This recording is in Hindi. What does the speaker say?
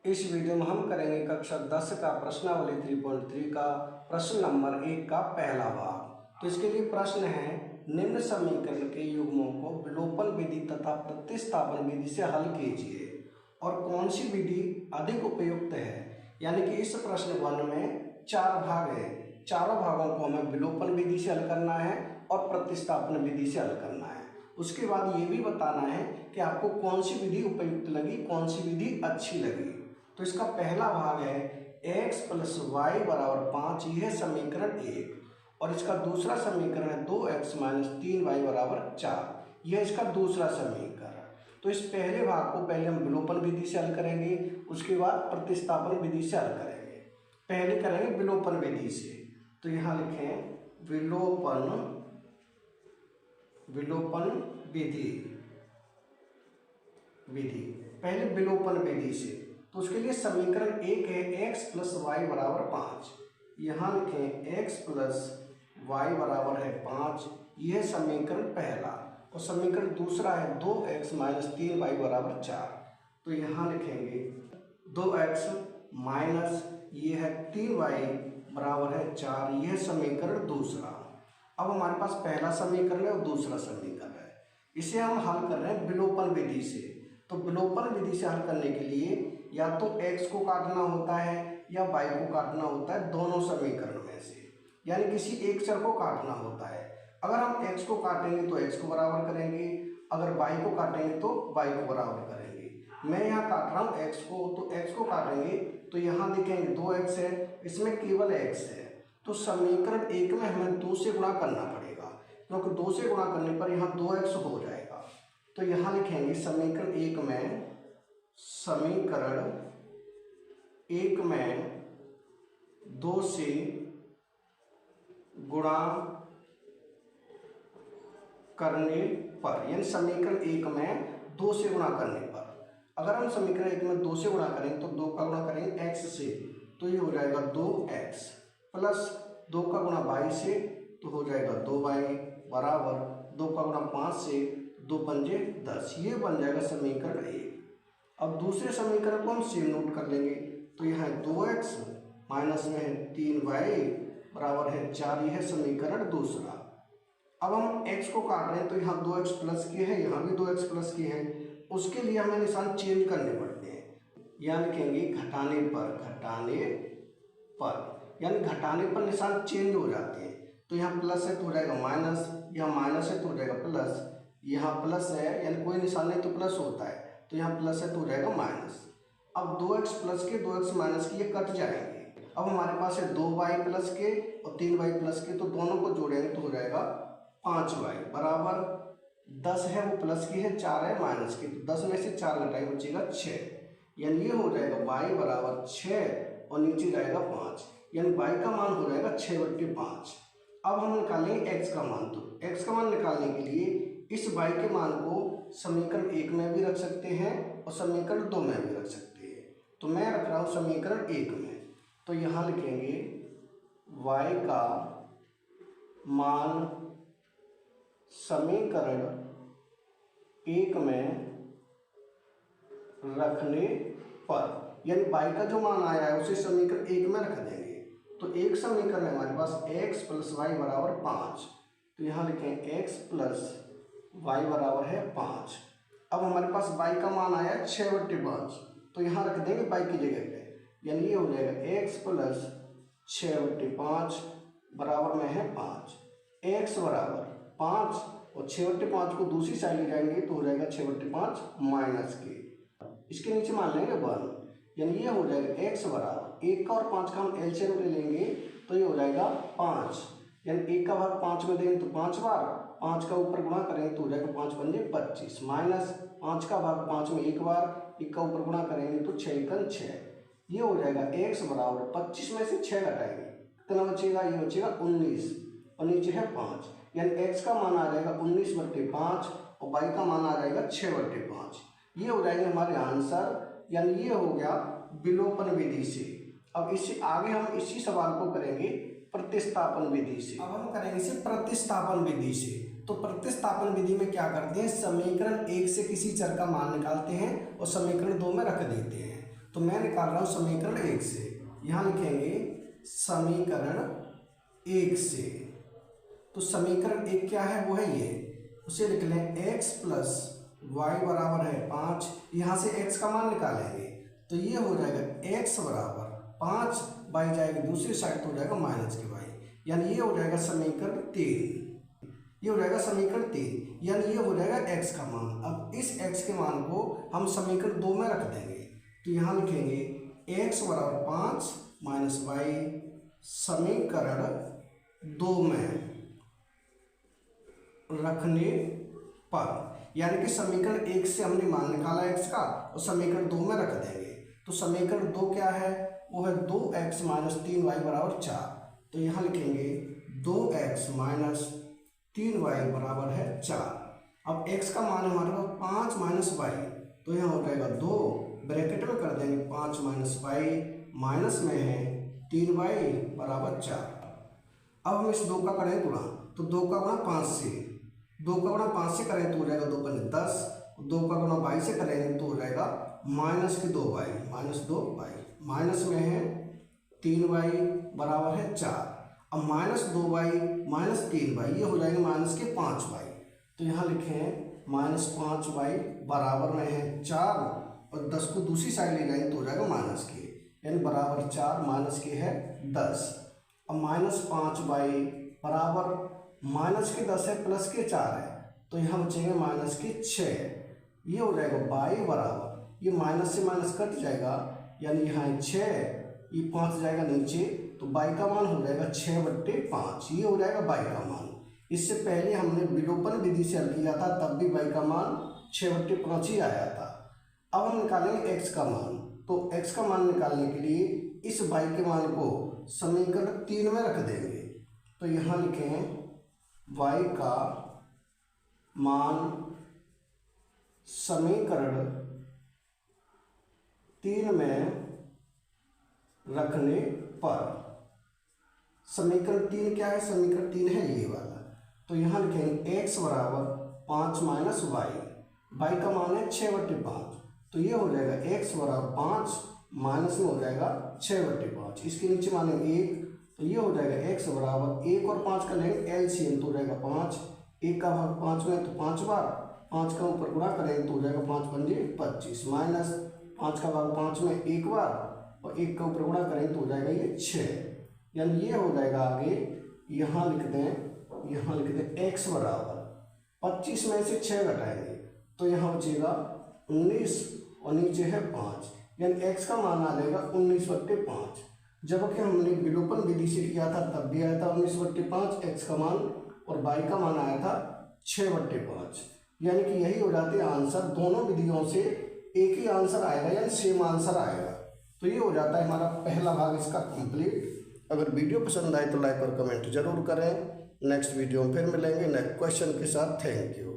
इस वीडियो में हम करेंगे कक्षा 10 का प्रश्नावली 3.3 का प्रश्न नंबर 1 का पहला भाग। तो इसके लिए प्रश्न है, निम्न समीकरण के युग्मों को विलोपन विधि तथा प्रतिस्थापन विधि से हल कीजिए और कौन सी विधि अधिक उपयुक्त है। यानी कि इस प्रश्न 1 में 4 भाग है, चारों भागों को हमें विलोपन विधि से हल करना है और प्रतिस्थापन विधि से हल करना है। उसके बाद ये भी बताना है कि आपको कौन सी विधि उपयुक्त लगी, कौन सी विधि अच्छी लगी। तो इसका पहला भाग है x + y = 5, यह समीकरण 1, और इसका दूसरा समीकरण है 2x - 3y = 4, यह इसका दूसरा समीकरण। तो इस पहले भाग को पहले हम विलोपन विधि से हल करेंगे, उसके बाद प्रतिस्थापन विधि से हल करेंगे। पहले करेंगे विलोपन विधि से। तो यहाँ लिखें विलोपन विधि पहले विलोपन विधि से। तो उसके लिए समीकरण 1 है x + y = 5, यहाँ लिखें x + y = 5, यह समीकरण पहला। और समीकरण दूसरा है 2x - 3y = 4, तो यहाँ लिखेंगे 2x माइनस ये है 3y = 4, यह समीकरण दूसरा। अब हमारे पास पहला समीकरण है और दूसरा समीकरण है, इसे हम हल कर रहे हैं विलोपन विधि से। तो विलोपन विधि से हल करने के लिए या तो x को काटना होता है या y को काटना होता है, दोनों समीकरण में से, यानी किसी एक चर को काटना होता है। अगर हम x को काटेंगे तो x को बराबर करेंगे, अगर y को काटेंगे तो y को बराबर करेंगे। मैं यहाँ काट रहा हूँ x को, तो x को काटेंगे तो यहाँ देखेंगे 2x है, इसमें केवल x है, तो समीकरण 1 में हमें 2 से गुणा करना पड़ेगा, क्योंकि 2 से गुणा करने पर यहाँ 2x हो जाएगा। तो यहाँ लिखेंगे समीकरण 1 में 2 से गुणा करने पर, यानी समीकरण 1 में 2 से गुणा करने पर, अगर हम समीकरण 1 में 2 से गुणा करें तो 2 का गुणा करेंगे x से, तो ये हो जाएगा 2x प्लस 2 का गुणा y से, तो हो जाएगा 2y बराबर 2 का गुणा 5 से, 2 पंजे 10, ये बन जाएगा समीकरण 1। अब दूसरे समीकरण को हम सेम नोट कर लेंगे। तो यहाँ 2x माइनस में है 3y बराबर है 4, यह है समीकरण दूसरा। अब हम x को काट रहे हैं, तो यहाँ 2x प्लस के हैं, यहाँ भी 2x प्लस के हैं, उसके लिए हमें निशान चेंज करने पड़ते हैं। यहाँ लिखेंगे घटाने पर, यानी घटाने पर निशान चेंज हो जाते हैं। तो यहाँ प्लस है तो हो जाएगा माइनस, यहाँ माइनस है तो हो जाएगा प्लस, यहाँ प्लस है यानी कोई निशान नहीं तो प्लस होता है, तो यहाँ प्लस है तो हो जाएगा माइनस। अब 2x प्लस के 2x माइनस के ये कट जाएंगे। अब हमारे पास है 2y प्लस के और 3y प्लस के, तो दोनों को जोड़ेंगे तो हो जाएगा 5y बराबर 10 है, वो प्लस की है, 4 है माइनस की, तो 10 में से 4 घटाएंगे बचेगा 6, यानी ये हो जाएगा y बराबर 6 और नीचे जाएगा 5, यानी y का मान हो जाएगा 6/5। अब हम निकालेंगे x का मान। तो x का मान निकालने के लिए इस y के मान को समीकरण 1 में भी रख सकते हैं और समीकरण 2 में भी रख सकते हैं। तो मैं रख रहा हूँ समीकरण 1 में। तो यहाँ लिखेंगे y का मान समीकरण 1 में रखने पर, यानी y का जो मान आया है उसे समीकरण 1 में रख देंगे। तो एक समीकरण है हमारे पास x + y = 5, तो यहाँ लिखें x + y = 5। अब हमारे पास y का मान आया 6/5, तो यहाँ रख देंगे y की जगह पे, यानी ये हो जाएगा x + 6/5 बराबर में है 5, x बराबर 5 और 6/5 को दूसरी साइड ले जाएंगे तो हो जाएगा 6/5 माइनस के, इसके नीचे मान लेंगे 1, यानी ये हो जाएगा x बराबर 1 का और 5 का हम एलसीएम ले लेंगे तो ये हो जाएगा 5, यानी 1 का भाग 5 में देंगे तो 5 बार, 5 का ऊपर गुणा करेंगे तो हो जाएगा 5 × 5 = 25, माइनस 5 का भाग 5 में 1 बार, 1 का ऊपर गुणा करेंगे तो 6 × 6, ये हो जाएगा x बराबर 25 में से 6 घटाएंगे कितना बचेगा, ये बचेगा 19 और नीचे है 5, यानी x का मान आ जाएगा 19/5 और y का मान आ जाएगा 6/5। ये हो जाएंगे हमारे आंसर, यानी ये हो गया विलोपन विधि से। अब इससे आगे हम इसी सवाल को करेंगे प्रतिस्थापन विधि से। अब हम करेंगे इसे प्रतिस्थापन विधि से। तो प्रतिस्थापन विधि में क्या करते हैं, समीकरण 1 से किसी चर का मान निकालते हैं और समीकरण 2 में रख देते हैं। तो मैं निकाल रहा हूँ समीकरण 1 से। यहाँ लिखेंगे समीकरण 1 से, तो समीकरण 1 क्या है, वो है ये, उसे लिख लें x प्लस वाई बराबर है 5। यहाँ से x का मान निकालेंगे तो ये हो जाएगा x बराबर 5 बाई जाएगी दूसरी साइड तो हो जाएगा माइनस के बाई, यानी ये हो जाएगा समीकरण 3। ये हो जाएगा समीकरण 3, यानी ये हो जाएगा x का मान। अब इस x के मान को हम समीकरण 2 में रख देंगे, तो यहाँ लिखेंगे x बराबर 5 माइनस वाई समीकरण 2 में रखने पर, यानी कि समीकरण 1 से हमने मान निकाला x का और समीकरण 2 में रख देंगे। तो समीकरण 2 क्या है, वो है 2x माइनस 3y बराबर 4। तो यहाँ लिखेंगे 2x माइनस 3y बराबर है 4। अब x का मान हमारे पास 5 माइनस वाई, तो यहाँ हो जाएगा 2, ब्रैकेट में कर देंगे 5 माइनस वाई, माइनस में है 3y बराबर 4। अब हम इस 2 का करें गुणा, तो 2 का गुणा 5 से, 2 का गुणा 5 से करें तो हो जाएगा 2 पंजे 10, 2 का गुणा वाई से करेंगे तो हो जाएगा माइनस के 2y, माइनस 2y, माइनस में है 3y बराबर है 4। अब माइनस 2y माइनस 3y, ये हो जाएगा माइनस के 5y। तो यहाँ लिखें माइनस 5y बराबर में है 4 और 10 को दूसरी साइड ले जाएंगे तो हो जाएगा माइनस के, यानी बराबर 4 माइनस के है 10। अब माइनस 5y बराबर माइनस के 10 है प्लस के 4 है, तो यहाँ बचेंगे माइनस के 6। ये हो जाएगा y बराबर, ये माइनस से माइनस कट जाएगा, यानी यहाँ 6, ये 5 जाएगा नीचे, तो y का मान हो जाएगा 6/5। ये हो जाएगा y का मान। इससे पहले हमने विलोपन विधि से हल किया था, तब भी y का मान 6/5 ही आया था। अब हम निकालेंगे x का मान, तो x का मान निकालने के लिए इस y के मान को समीकरण 3 में रख देंगे। तो यहाँ लिखें y का मान समीकरण 3 में रखने पर, समीकरण 3 क्या है, समीकरण 3 है ये वाला। तो यहाँ लिखेंगे x बराबर 5 माइनस वाई का मान है 6/5, तो ये हो जाएगा x बराबर 5 माइनस में हो जाएगा 6/5, इसके नीचे मानेंगे 1, तो ये हो जाएगा x बराबर 1 और 5 का लेंगे एलसीएम तो हो जाएगा 5, 1 का भाग 5 में तो 5 बार, 5 का ऊपर गुणा करेंगे तो हो जाएगा 5 पंजे 25, माइनस 5 का भाग 5 में 1 बार और 1 का ऊपर गुणा करेंगे तो हो जाएगा ये 6, यानी ये हो जाएगा आगे, यहाँ लिख दें x बराबर 25 में से 6 घटाएंगे तो यहाँ बचेगा 19 और नीचे है 5, यानी x का मान आ जाएगा 19/5। जबकि हमने विलोपन विधि से किया था तब भी आया था 19/5 x का मान, और y का मान आया था 6/5, यानी कि यही हो जाते हैं आंसर। दोनों विधियों से एक ही आंसर आएगा, यानी सेम आंसर आएगा। तो ये हो जाता है हमारा पहला भाग इसका कंप्लीट। अगर वीडियो पसंद आए तो लाइक और कमेंट जरूर करें। नेक्स्ट वीडियो में फिर मिलेंगे नेक्स्ट क्वेश्चन के साथ। Thank you.